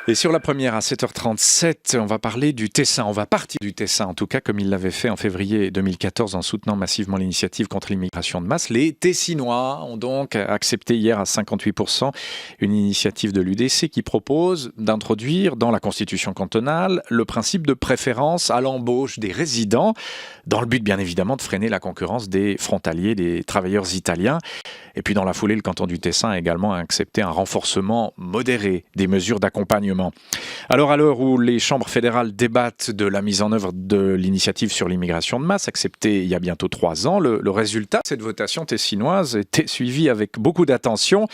Et sur la première, à 7h37, on va parler du Tessin. On va partir du Tessin, en tout cas, comme il l'avait fait en février 2014 en soutenant massivement l'initiative contre l'immigration de masse. Les Tessinois ont donc accepté hier à 58% une initiative de l'UDC qui propose d'introduire dans la constitution cantonale le principe de préférence à l'embauche des résidents, dans le but bien évidemment de freiner la concurrence des frontaliers, des travailleurs italiens. Et puis dans la foulée, le canton du Tessin a également accepté un renforcement modéré des mesures d'accompagnement. Alors à l'heure où les chambres fédérales débattent de la mise en œuvre de l'initiative sur l'immigration de masse, acceptée il y a bientôt 3 ans, le résultat de cette votation tessinoise était suivi avec beaucoup d'attention.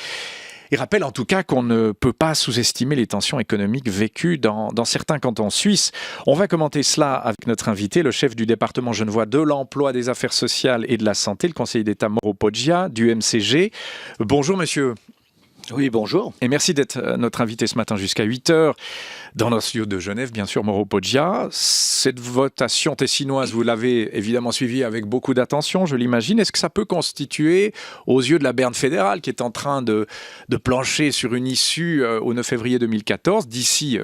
Il rappelle en tout cas qu'on ne peut pas sous-estimer les tensions économiques vécues dans certains cantons suisses. On va commenter cela avec notre invité, le chef du département genevois de l'emploi, des affaires sociales et de la santé, le conseiller d'État Mauro Poggia du MCG. Bonjour monsieur. Oui, bonjour. Et merci d'être notre invité ce matin jusqu'à 8h dans notre studio de Genève, bien sûr, Mauro Poggia. Cette votation tessinoise, vous l'avez évidemment suivie avec beaucoup d'attention, je l'imagine. Est-ce que ça peut constituer, aux yeux de la Berne fédérale, qui est en train de plancher sur une issue au 9 février 2014, d'ici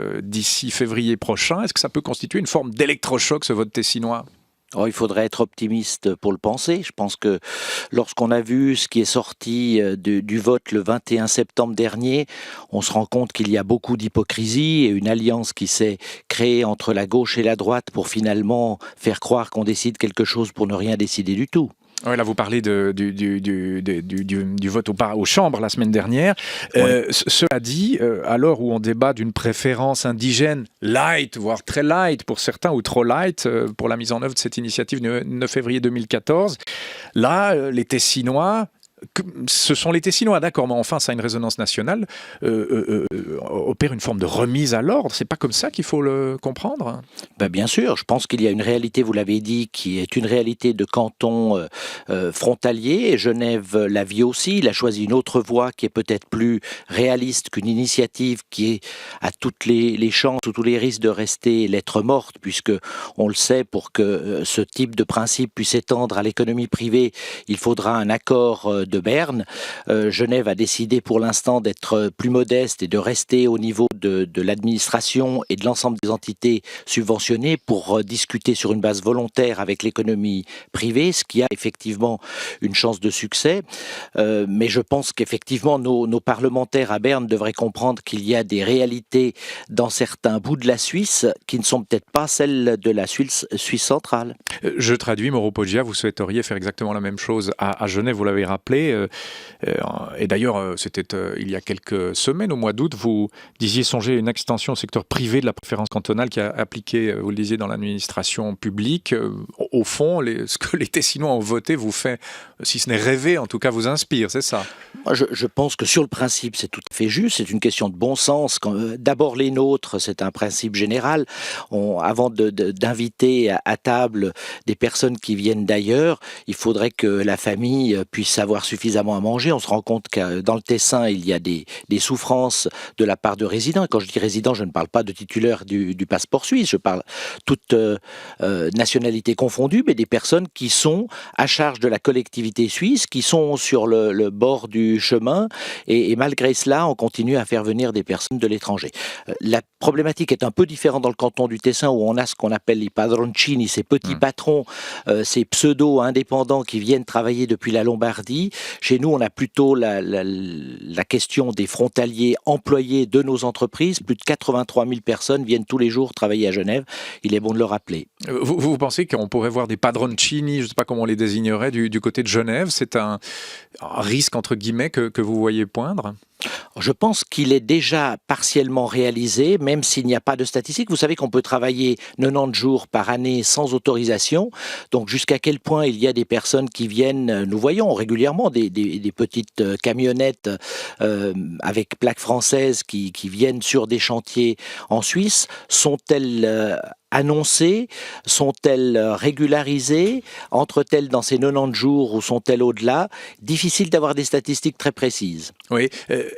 février prochain, est-ce que ça peut constituer une forme d'électrochoc, ce vote tessinois ? Oh, il faudrait être optimiste pour le penser. Je pense que lorsqu'on a vu ce qui est sorti du vote le 21 septembre dernier, on se rend compte qu'il y a beaucoup d'hypocrisie et une alliance qui s'est créée entre la gauche et la droite pour finalement faire croire qu'on décide quelque chose pour ne rien décider du tout. Oui, là, vous parlez du vote aux chambres la semaine dernière. Oui. Cela dit, à l'heure où on débat d'une préférence indigène light, voire très light pour certains, ou trop light pour la mise en œuvre de cette initiative du 9 février 2014, là, les Tessinois... Ce sont les Tessinois, d'accord, mais enfin, ça a une résonance nationale, opère une forme de remise à l'ordre. C'est pas comme ça qu'il faut le comprendre ? Ben bien sûr, je pense qu'il y a une réalité, vous l'avez dit, qui est une réalité de canton frontalier, et Genève l'a vit aussi. Il a choisi une autre voie qui est peut-être plus réaliste qu'une initiative qui est à toutes les chances ou tous les risques de rester lettre morte, puisque on le sait, pour que ce type de principe puisse s'étendre à l'économie privée, il faudra un accord de Berne. Genève a décidé pour l'instant d'être plus modeste et de rester au niveau de l'administration et de l'ensemble des entités subventionnées pour discuter sur une base volontaire avec l'économie privée, ce qui a effectivement une chance de succès. Mais je pense qu'effectivement nos parlementaires à Berne devraient comprendre qu'il y a des réalités dans certains bouts de la Suisse qui ne sont peut-être pas celles de la Suisse centrale. Je traduis, Mauro Poggia, vous souhaiteriez faire exactement la même chose à Genève, vous l'avez rappelé. Et d'ailleurs, c'était il y a quelques semaines, au mois d'août, vous disiez songer à une extension au secteur privé de la préférence cantonale qui a appliqué, vous le disiez, dans l'administration publique. Au fond, ce que les Tessinois ont voté vous fait, si ce n'est rêver, en tout cas vous inspire, c'est ça ? Moi, je pense que sur le principe, c'est tout à fait juste. C'est une question de bon sens. D'abord, les nôtres, c'est un principe général. Avant d'inviter à table des personnes qui viennent d'ailleurs, il faudrait que la famille puisse avoir suffisamment à manger. On se rend compte que dans le Tessin, il y a des souffrances de la part de résidents. Et quand je dis résidents, je ne parle pas de titulaires du passeport suisse. Je parle toute nationalité confondue, mais des personnes qui sont à charge de la collectivité suisse, qui sont sur le bord du chemin. Et malgré cela, on continue à faire venir des personnes de l'étranger. La problématique est un peu différente dans le canton du Tessin, où on a ce qu'on appelle les padroncini, ces petits patrons, ces pseudo-indépendants qui viennent travailler depuis la Lombardie. Chez nous, on a plutôt la question des frontaliers employés de nos entreprises. Plus de 83 000 personnes viennent tous les jours travailler à Genève. Il est bon de le rappeler. Vous pensez qu'on pourrait voir des padroncini, je ne sais pas comment on les désignerait, du côté de Genève ? C'est un risque, entre guillemets, que vous voyez poindre ? Je pense qu'il est déjà partiellement réalisé, même s'il n'y a pas de statistiques. Vous savez qu'on peut travailler 90 jours par année sans autorisation. Donc jusqu'à quel point il y a des personnes qui viennent, nous voyons régulièrement des petites camionnettes avec plaques françaises qui viennent sur des chantiers en Suisse. Sont-elles annoncées? Sont-elles régularisées? Entrent-elles dans ces 90 jours ou sont-elles au-delà? Difficile d'avoir des statistiques très précises. Oui,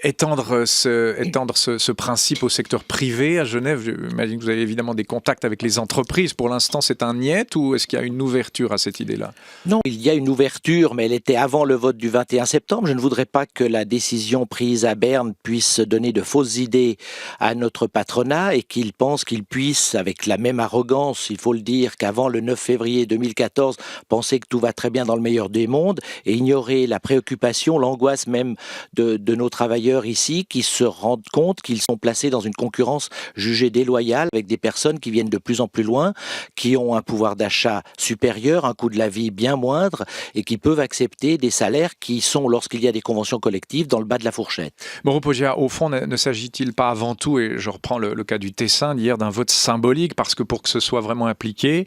étendre ce principe au secteur privé à Genève, j'imagine que vous avez évidemment des contacts avec les entreprises. Pour l'instant, c'est un niet ou est-ce qu'il y a une ouverture à cette idée-là? Non, il y a une ouverture, mais elle était avant le vote du 21 septembre. Je ne voudrais pas que la décision prise à Berne puisse donner de fausses idées à notre patronat et qu'il pense qu'il puisse, avec la même arrogance, il faut le dire, qu'avant le 9 février 2014, penser que tout va très bien dans le meilleur des mondes et ignorer la préoccupation, l'angoisse même de nos travailleurs ici qui se rendent compte qu'ils sont placés dans une concurrence jugée déloyale avec des personnes qui viennent de plus en plus loin, qui ont un pouvoir d'achat supérieur, un coût de la vie bien moindre et qui peuvent accepter des salaires qui sont, lorsqu'il y a des conventions collectives, dans le bas de la fourchette. Mauro Poggia, au fond, ne s'agit-il pas avant tout, et je reprends le cas du Tessin d'hier, d'un vote symbolique, parce que pour que ce soit vraiment appliqué,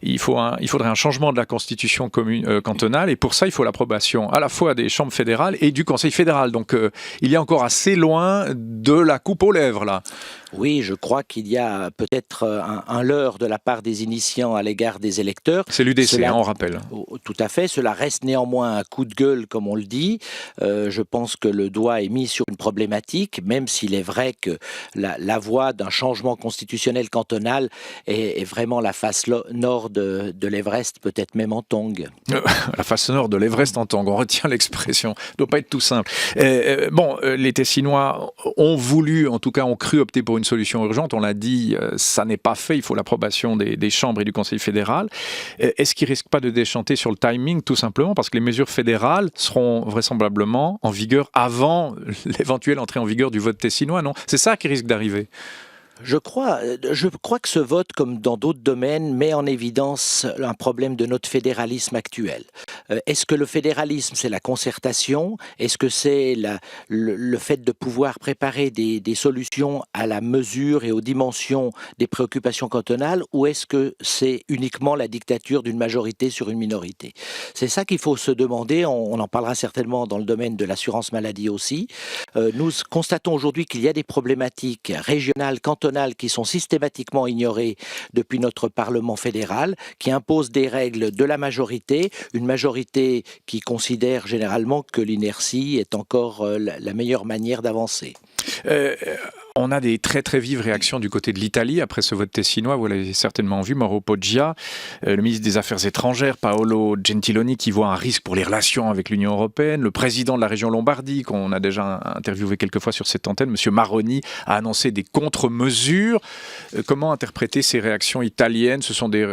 il faudrait un changement de la constitution cantonale, et pour ça, il faut l'approbation à la fois des chambres fédérales et du Conseil fédéral. Donc, il est encore assez loin de la coupe aux lèvres, là. Oui, je crois qu'il y a peut-être un leurre de la part des initiants à l'égard des électeurs. C'est l'UDC, on rappelle. Tout à fait. Cela reste néanmoins un coup de gueule, comme on le dit. Je pense que le doigt est mis sur une problématique, même s'il est vrai que la voie d'un changement constitutionnel cantonal est vraiment la face nord de l'Everest, peut-être même en tongue. La face nord de l'Everest en tongue, on retient l'expression. Ça ne doit pas être tout simple. Les Tessinois ont voulu, en tout cas ont cru opter pour une solution urgente. On l'a dit, ça n'est pas fait. Il faut l'approbation des chambres et du Conseil fédéral. Est-ce qu'ils ne risquent pas de déchanter sur le timing, tout simplement parce que les mesures fédérales seront vraisemblablement en vigueur avant l'éventuelle entrée en vigueur du vote tessinois, non? C'est ça qui risque d'arriver. Je crois que ce vote, comme dans d'autres domaines, met en évidence un problème de notre fédéralisme actuel. Est-ce que le fédéralisme, c'est la concertation? Est-ce que c'est le fait de pouvoir préparer des solutions à la mesure et aux dimensions des préoccupations cantonales? Ou est-ce que c'est uniquement la dictature d'une majorité sur une minorité? C'est ça qu'il faut se demander. On en parlera certainement dans le domaine de l'assurance maladie aussi. Nous constatons aujourd'hui qu'il y a des problématiques régionales, cantonales, qui sont systématiquement ignorées depuis notre Parlement fédéral, qui imposent des règles de la majorité, une majorité qui considère généralement que l'inertie est encore la meilleure manière d'avancer. On a des très très vives réactions du côté de l'Italie après ce vote tessinois, vous l'avez certainement vu, Mauro Poggia, le ministre des Affaires étrangères, Paolo Gentiloni, qui voit un risque pour les relations avec l'Union européenne, le président de la région Lombardie, qu'on a déjà interviewé quelques fois sur cette antenne, M. Maroni, a annoncé des contre-mesures. Comment interpréter ces réactions italiennes? Ce sont des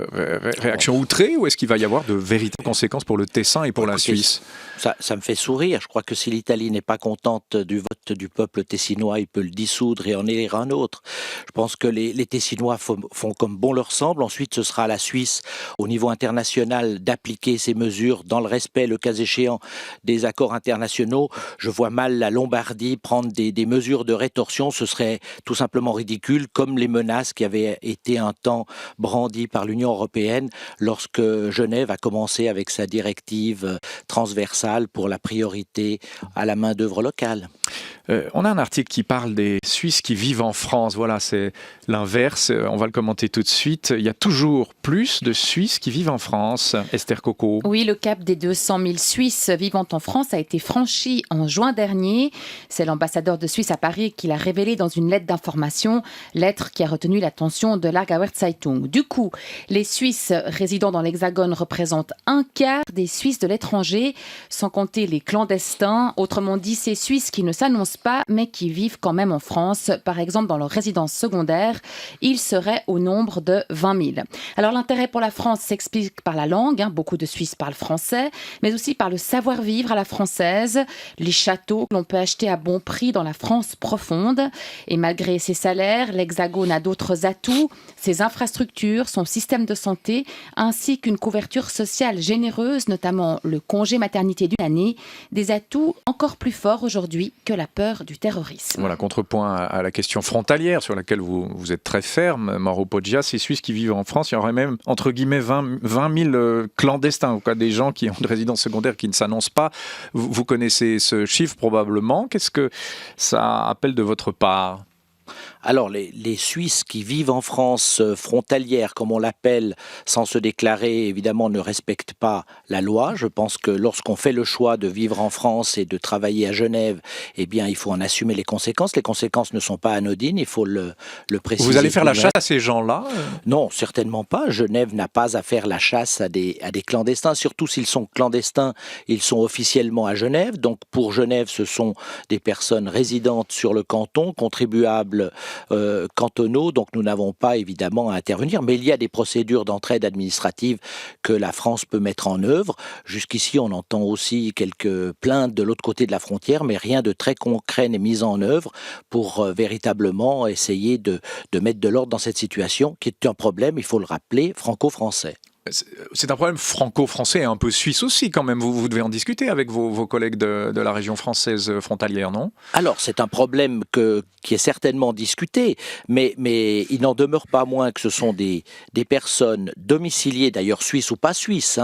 réactions outrées ou est-ce qu'il va y avoir de véritables conséquences pour le Tessin et pour la Suisse? Ça me fait sourire. Je crois que si l'Italie n'est pas contente du vote du peuple tessinois, il peut le dissoudre et en élire un autre. Je pense que les Tessinois font comme bon leur semble. Ensuite, ce sera à la Suisse, au niveau international, d'appliquer ces mesures dans le respect, le cas échéant, des accords internationaux. Je vois mal la Lombardie prendre des mesures de rétorsion. Ce serait tout simplement ridicule, comme les menaces qui avaient été un temps brandies par l'Union européenne lorsque Genève a commencé avec sa directive transversale pour la priorité à la main-d'œuvre locale. On a un article qui parle des Suisses qui vivent en France. Voilà, c'est l'inverse. On va le commenter tout de suite. Il y a toujours plus de Suisses qui vivent en France. Esther Coco. Oui, le cap des 200 000 Suisses vivant en France a été franchi en juin dernier. C'est l'ambassadeur de Suisse à Paris qui l'a révélé dans une lettre d'information, lettre qui a retenu l'attention de l'Aargauer Zeitung. Du coup, les Suisses résidant dans l'Hexagone représentent un quart des Suisses de l'étranger, sans compter les clandestins. Autrement dit, ces Suisses qui ne s'annoncent pas, mais qui vivent quand même en France, par exemple dans leur résidence secondaire, ils seraient au nombre de 20 000. Alors l'intérêt pour la France s'explique par la langue, beaucoup de Suisses parlent français, mais aussi par le savoir-vivre à la française, les châteaux que l'on peut acheter à bon prix dans la France profonde. Et malgré ses salaires, l'Hexagone a d'autres atouts, ses infrastructures, son système de santé, ainsi qu'une couverture sociale généreuse, notamment le congé maternité d'une année, des atouts encore plus forts aujourd'hui que la peur du terrorisme. Voilà, contrepoint à la question frontalière sur laquelle vous êtes très ferme, Mauro Poggia. Ces Suisses qui vivent en France, il y aurait même, entre guillemets, 20 000 clandestins, quoi, des gens qui ont une résidence secondaire qui ne s'annoncent pas. Vous connaissez ce chiffre probablement. Qu'est-ce que ça appelle de votre part ? Alors, les Suisses qui vivent en France frontalière, comme on l'appelle, sans se déclarer, évidemment, ne respectent pas la loi. Je pense que lorsqu'on fait le choix de vivre en France et de travailler à Genève, eh bien, il faut en assumer les conséquences. Les conséquences ne sont pas anodines, il faut le préciser. Vous allez faire la chasse à ces gens-là ? Non, certainement pas. Genève n'a pas à faire la chasse à des clandestins. Surtout s'ils sont clandestins, ils sont officiellement à Genève. Donc, pour Genève, ce sont des personnes résidentes sur le canton, contribuables cantonaux, donc nous n'avons pas évidemment à intervenir, mais il y a des procédures d'entraide administrative que la France peut mettre en œuvre. Jusqu'ici, on entend aussi quelques plaintes de l'autre côté de la frontière, mais rien de très concret n'est mis en œuvre pour véritablement essayer de mettre de l'ordre dans cette situation, qui est un problème, il faut le rappeler, franco-français. C'est un problème franco-français et un peu suisse aussi quand même. Vous devez en discuter avec vos collègues de la région française frontalière, non ? Alors, c'est un problème qui est certainement discuté, mais il n'en demeure pas moins que ce sont des personnes domiciliées, d'ailleurs suisses ou pas suisses.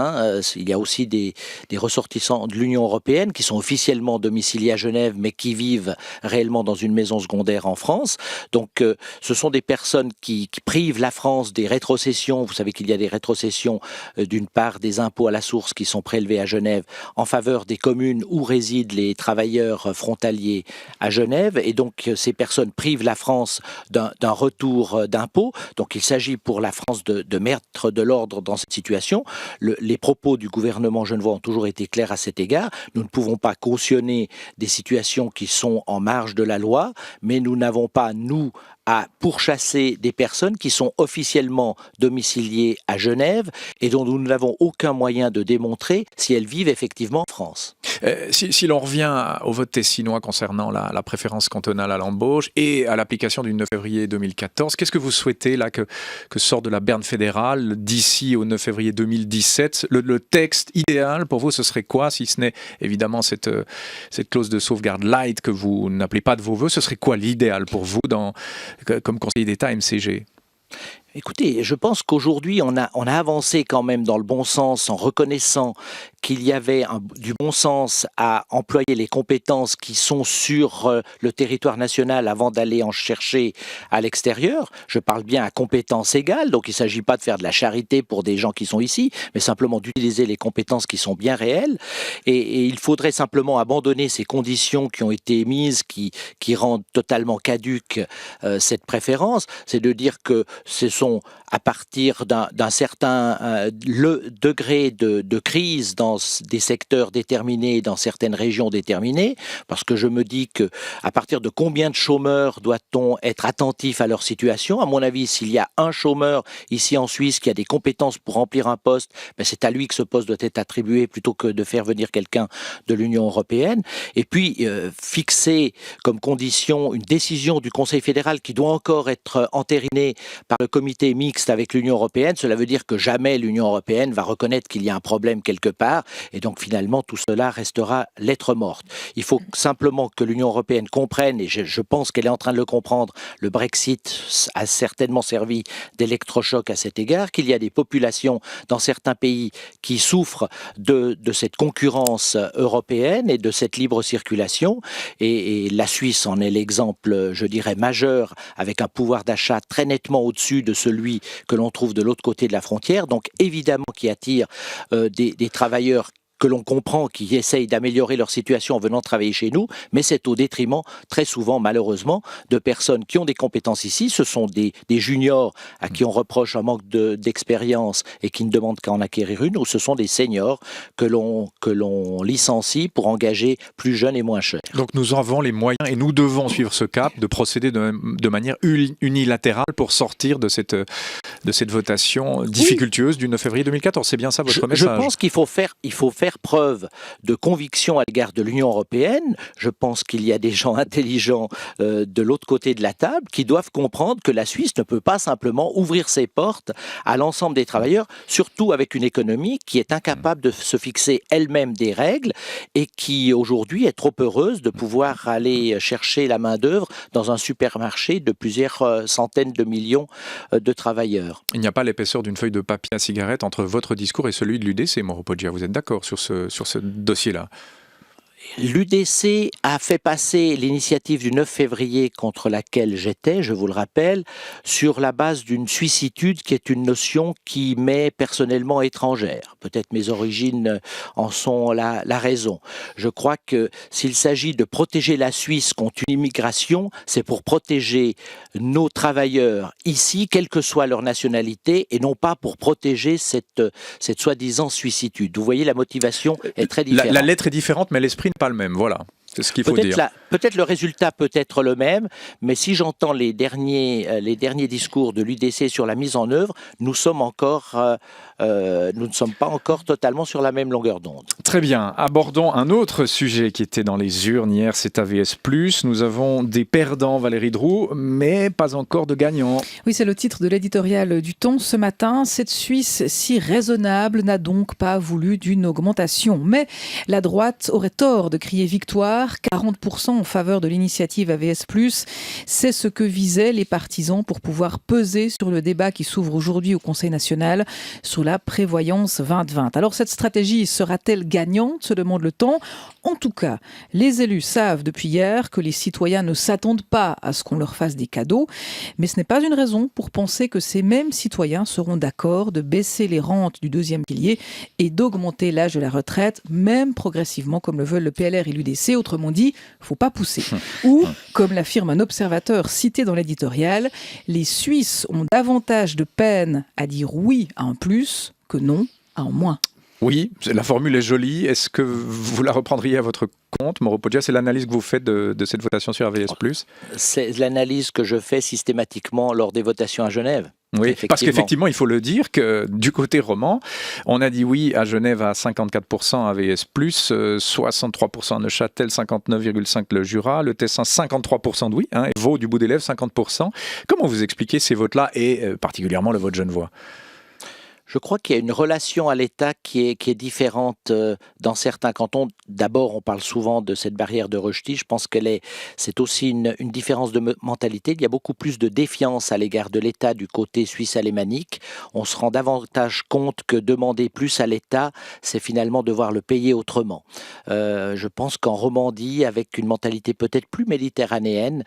Il y a aussi des ressortissants de l'Union européenne qui sont officiellement domiciliés à Genève, mais qui vivent réellement dans une maison secondaire en France. Donc, ce sont des personnes qui privent la France des rétrocessions. Vous savez qu'il y a des rétrocessions d'une part des impôts à la source qui sont prélevés à Genève en faveur des communes où résident les travailleurs frontaliers à Genève, et donc ces personnes privent la France d'un retour d'impôts. Donc il s'agit pour la France de mettre de l'ordre dans cette situation. Les propos du gouvernement genevois ont toujours été clairs à cet égard. Nous ne pouvons pas cautionner des situations qui sont en marge de la loi, mais nous n'avons pas, nous, à pourchasser des personnes qui sont officiellement domiciliées à Genève et dont nous n'avons aucun moyen de démontrer si elles vivent effectivement en France. Si l'on revient au vote tessinois concernant la préférence cantonale à l'embauche et à l'application du 9 février 2014, qu'est-ce que vous souhaitez là que sort de la berne fédérale d'ici au 9 février 2017 ? Le texte idéal pour vous, ce serait quoi, si ce n'est évidemment cette clause de sauvegarde light que vous n'appelez pas de vos voeux ? Ce serait quoi l'idéal pour vous comme conseiller d'État MCG ? Écoutez, je pense qu'aujourd'hui, on a avancé quand même dans le bon sens en reconnaissant qu'il y avait du bon sens à employer les compétences qui sont sur le territoire national avant d'aller en chercher à l'extérieur. Je parle bien à compétences égales, donc il ne s'agit pas de faire de la charité pour des gens qui sont ici, mais simplement d'utiliser les compétences qui sont bien réelles. Et il faudrait simplement abandonner ces conditions qui ont été mises, qui rendent totalement caduque cette préférence. C'est de dire que ce sont à partir d'un certain degré de crise dans des secteurs déterminés, dans certaines régions déterminées, parce que je me dis que à partir de combien de chômeurs doit-on être attentif à leur situation ? À mon avis, s'il y a un chômeur ici en Suisse qui a des compétences pour remplir un poste, c'est à lui que ce poste doit être attribué plutôt que de faire venir quelqu'un de l'Union européenne. Et puis fixer comme condition une décision du Conseil fédéral qui doit encore être entérinée par le comité mixte avec l'Union européenne, cela veut dire que jamais l'Union européenne va reconnaître qu'il y a un problème quelque part, et donc finalement tout cela restera lettre morte. Il faut simplement que l'Union européenne comprenne, et je pense qu'elle est en train de le comprendre, le Brexit a certainement servi d'électrochoc à cet égard, qu'il y a des populations dans certains pays qui souffrent de cette concurrence européenne et de cette libre circulation, et la Suisse en est l'exemple, je dirais, majeur, avec un pouvoir d'achat très nettement au-dessus de celui que l'on trouve de l'autre côté de la frontière, donc évidemment qui attire des travailleurs que l'on comprend, qui essayent d'améliorer leur situation en venant travailler chez nous, mais c'est au détriment, très souvent, malheureusement, de personnes qui ont des compétences ici. Ce sont des juniors à qui on reproche un manque d'expérience et qui ne demandent qu'à en acquérir une, ou ce sont des seniors que l'on licencie pour engager plus jeunes et moins chers. Donc nous avons les moyens, et nous devons suivre ce cap, de procéder de manière unilatérale pour sortir de cette votation difficultueuse du 9 février 2014. C'est bien ça votre message ? Je pense qu'il faut faire preuve de conviction à l'égard de l'Union européenne. Je pense qu'il y a des gens intelligents de l'autre côté de la table qui doivent comprendre que la Suisse ne peut pas simplement ouvrir ses portes à l'ensemble des travailleurs, surtout avec une économie qui est incapable de se fixer elle-même des règles et qui aujourd'hui est trop heureuse de pouvoir aller chercher la main-d'œuvre dans un supermarché de plusieurs centaines de millions de travailleurs. Il n'y a pas l'épaisseur d'une feuille de papier à cigarette entre votre discours et celui de l'UDC, Mauro Poggia. Vous êtes d'accord sur ce dossier-là ? L'UDC a fait passer l'initiative du 9 février contre laquelle j'étais, je vous le rappelle, sur la base d'une suissitude qui est une notion qui m'est personnellement étrangère. Peut-être mes origines en sont la raison. Je crois que s'il s'agit de protéger la Suisse contre une immigration, c'est pour protéger nos travailleurs ici, quelle que soit leur nationalité, et non pas pour protéger cette soi-disant suissitude. Vous voyez, la motivation est très différente. La lettre est différente, mais l'esprit n'est pas le même, voilà. C'est ce qu'il faut dire. Peut-être le résultat peut être le même, mais si j'entends les derniers discours de l'UDC sur la mise en œuvre, nous ne sommes pas encore totalement sur la même longueur d'onde. Très bien. Abordons un autre sujet qui était dans les urnes hier, c'est AVS+. Nous avons des perdants, Valérie Droux, mais pas encore de gagnants. Oui, c'est le titre de l'éditorial du Temps ce matin. Cette Suisse si raisonnable n'a donc pas voulu d'une augmentation. Mais la droite aurait tort de crier victoire. 40% en faveur de l'initiative AVS+, c'est ce que visaient les partisans pour pouvoir peser sur le débat qui s'ouvre aujourd'hui au Conseil national sur la prévoyance 2020. Alors cette stratégie sera-t-elle gagnante, se demande le Temps. En tout cas, les élus savent depuis hier que les citoyens ne s'attendent pas à ce qu'on leur fasse des cadeaux, mais ce n'est pas une raison pour penser que ces mêmes citoyens seront d'accord de baisser les rentes du deuxième pilier et d'augmenter l'âge de la retraite, même progressivement comme le veulent le PLR et l'UDC. Autrement dit, faut pas pousser. Ou, comme l'affirme un observateur cité dans l'éditorial, les Suisses ont davantage de peine à dire oui à un plus que non à un moins. Oui, la formule est jolie. Est-ce que vous la reprendriez à votre compte, Mauro Poggia? C'est l'analyse que vous faites de cette votation sur AVS+. C'est l'analyse que je fais systématiquement lors des votations à Genève. Oui, parce qu'effectivement, il faut le dire que du côté roman, on a dit oui à Genève à 54% AVS+, 63% à Neuchâtel, 59,5% le Jura, le Tessin 53% de oui, et Vaud du bout des lèvres 50%. Comment vous expliquez ces votes-là et particulièrement le vote Genevois? Je crois qu'il y a une relation à l'État qui est différente dans certains cantons. D'abord, on parle souvent de cette barrière de Rösti. Je pense c'est aussi une différence de mentalité. Il y a beaucoup plus de défiance à l'égard de l'État du côté suisse alémanique. On se rend davantage compte que demander plus à l'État, c'est finalement devoir le payer autrement. Je pense qu'en Romandie, avec une mentalité peut-être plus méditerranéenne,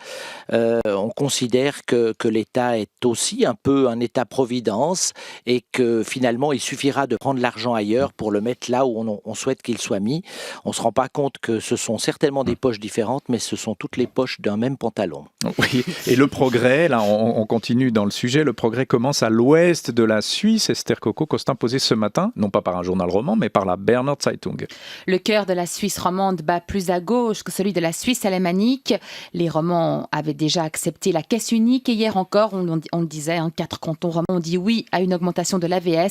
on considère que l'État est aussi un peu un État-providence et que finalement, il suffira de prendre l'argent ailleurs pour le mettre là où on souhaite qu'il soit mis. On ne se rend pas compte que ce sont certainement des poches différentes, mais ce sont toutes les poches d'un même pantalon. Oui, et le progrès, là, on continue dans le sujet, le progrès commence à l'ouest de la Suisse. Esther Coco-Costin posé ce matin, non pas par un journal roman, mais par la Berner Zeitung. Le cœur de la Suisse romande bat plus à gauche que celui de la Suisse alémanique. Les romans avaient déjà accepté la caisse unique et hier encore, on le disait, 4 cantons romans ont dit oui à une augmentation de l'AVS.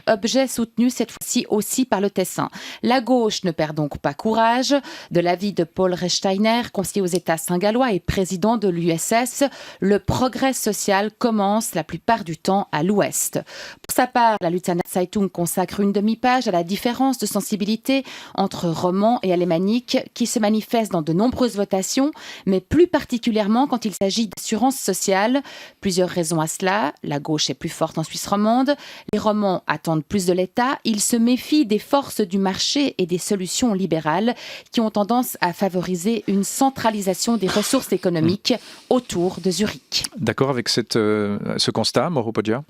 Objet soutenu cette fois-ci aussi par le Tessin. La gauche ne perd donc pas courage. De l'avis de Paul Rechsteiner, conseiller aux États saint-gallois et président de l'USS, le progrès social commence la plupart du temps à l'ouest. Pour sa part, la Luzerner Zeitung consacre une demi-page à la différence de sensibilité entre roman et alémanique qui se manifeste dans de nombreuses votations, mais plus particulièrement quand il s'agit d'assurance sociale. Plusieurs raisons à cela. La gauche est plus forte en Suisse romande. Les romans attendent plus de l'État, ils se méfient des forces du marché et des solutions libérales qui ont tendance à favoriser une centralisation des ressources économiques autour de Zurich. D'accord avec ce constat, Mauro Poggia?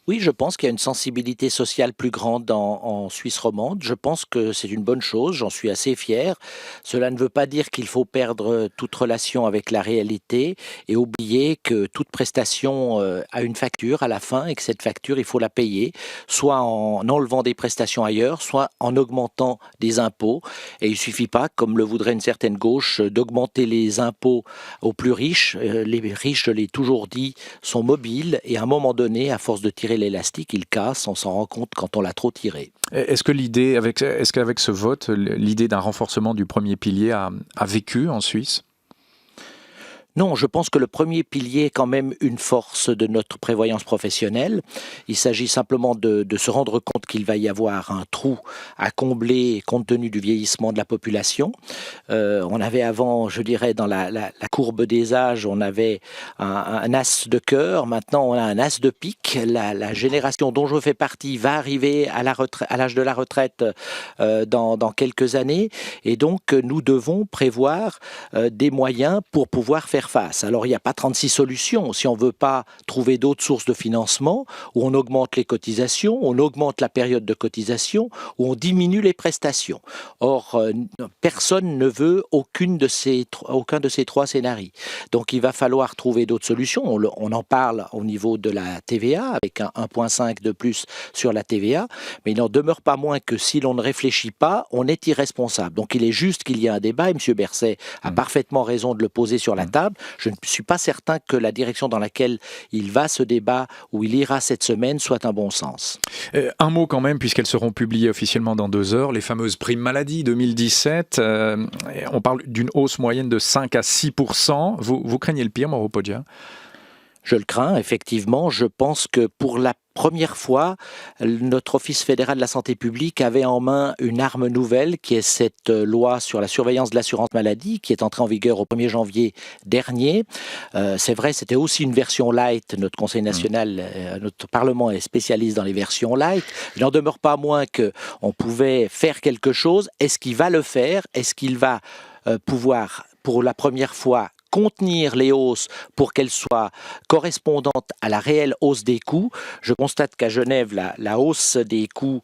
Oui, je pense qu'il y a une sensibilité sociale plus grande en Suisse romande. Je pense que c'est une bonne chose, j'en suis assez fier. Cela ne veut pas dire qu'il faut perdre toute relation avec la réalité et oublier que toute prestation a une facture à la fin et que cette facture, il faut la payer, soit en enlevant des prestations ailleurs, soit en augmentant des impôts. Et il ne suffit pas, comme le voudrait une certaine gauche, d'augmenter les impôts aux plus riches. Les riches, je l'ai toujours dit, sont mobiles et à un moment donné, à force de tirer l'élastique, il casse, on s'en rend compte quand on l'a trop tiré. Est-ce qu'avec ce vote, l'idée d'un renforcement du premier pilier a vécu en Suisse ? Non, je pense que le premier pilier est quand même une force de notre prévoyance professionnelle. Il s'agit simplement de se rendre compte qu'il va y avoir un trou à combler compte tenu du vieillissement de la population. On avait avant, je dirais, dans la courbe des âges, on avait un as de cœur. Maintenant, on a un as de pique. La génération dont je fais partie va arriver à l'âge de la retraite dans quelques années. Et donc, nous devons prévoir des moyens pour pouvoir faire face. Alors, il n'y a pas 36 solutions. Si on ne veut pas trouver d'autres sources de financement, où on augmente les cotisations, on augmente la période de cotisation, où on diminue les prestations. Or, personne ne veut aucun de ces trois scénarios. Donc, il va falloir trouver d'autres solutions. On en parle au niveau de la TVA, avec un 1,5 de plus sur la TVA, mais il n'en demeure pas moins que si l'on ne réfléchit pas, on est irresponsable. Donc, il est juste qu'il y ait un débat, et M. Berset a parfaitement raison de le poser sur la table. Je ne suis pas certain que la direction dans laquelle il va, ce débat, où il ira cette semaine, soit un bon sens. Un mot quand même, puisqu'elles seront publiées officiellement dans 2 heures, les fameuses primes maladie 2017. On parle d'une hausse moyenne de 5 à 6%. Vous craignez le pire, Mauro Poggia ? Je le crains, effectivement. Je pense que pour la première fois, notre Office fédéral de la santé publique avait en main une arme nouvelle qui est cette loi sur la surveillance de l'assurance maladie qui est entrée en vigueur au 1er janvier dernier. C'est vrai, c'était aussi une version light. Notre Conseil national, notre Parlement est spécialiste dans les versions light. Il n'en demeure pas moins qu'on pouvait faire quelque chose. Est-ce qu'il va le faire ? Est-ce qu'il va pouvoir, pour la première fois, contenir les hausses pour qu'elles soient correspondantes à la réelle hausse des coûts? Je constate qu'à Genève, la hausse des coûts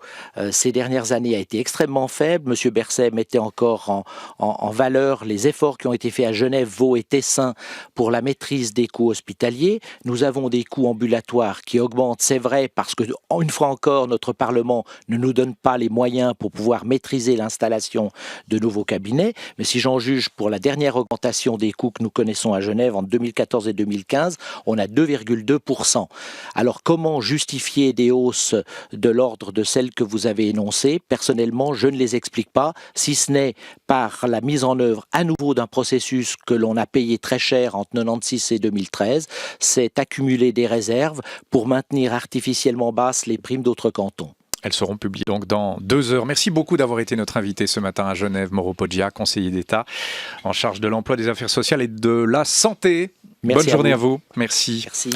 ces dernières années a été extrêmement faible. Monsieur Berset mettait encore en valeur les efforts qui ont été faits à Genève, Vaud et Tessin pour la maîtrise des coûts hospitaliers. Nous avons des coûts ambulatoires qui augmentent, c'est vrai, parce que, une fois encore, notre Parlement ne nous donne pas les moyens pour pouvoir maîtriser l'installation de nouveaux cabinets. Mais si j'en juge pour la dernière augmentation des coûts que nous connaissons à Genève en 2014 et 2015, on a 2,2%. Alors comment justifier des hausses de l'ordre de celles que vous avez énoncées ? Personnellement, je ne les explique pas, si ce n'est par la mise en œuvre à nouveau d'un processus que l'on a payé très cher entre 1996 et 2013, c'est accumuler des réserves pour maintenir artificiellement basses les primes d'autres cantons. Elles seront publiées donc dans 2 heures. Merci beaucoup d'avoir été notre invité ce matin à Genève, Mauro Poggia, conseiller d'État en charge de l'emploi, des affaires sociales et de la santé. Merci. Bonne journée à vous. Merci. Merci.